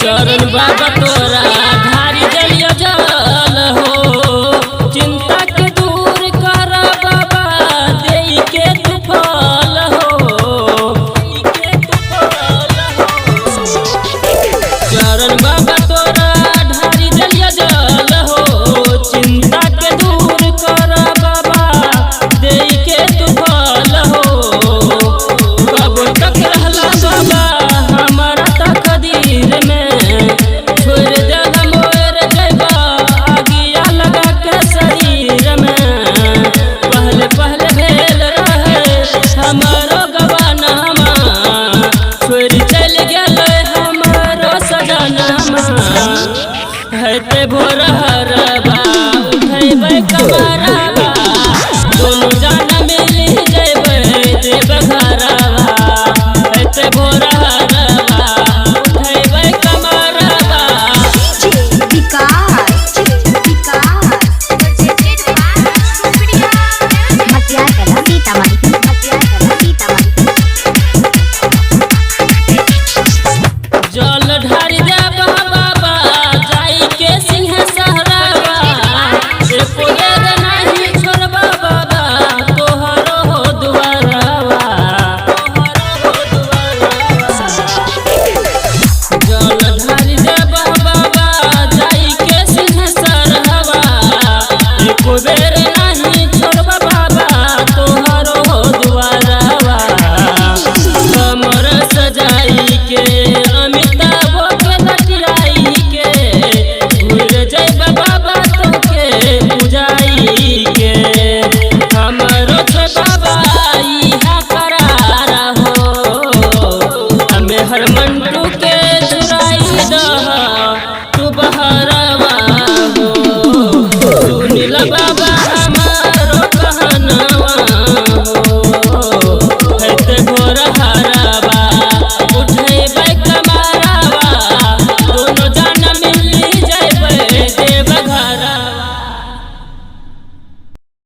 चरण बाबा तोरा धारी जलिया जल हो, चिंता के दूर कर बाबा देई के तू फल हो। चरण बाबा तोरा धारी जलिया जल हो, चिंता के दूर कर बाबा देई के तू फल हो। कब तक रहला बाबा हमारा तकदीर में, चल गया हमारो सजनमा है भोर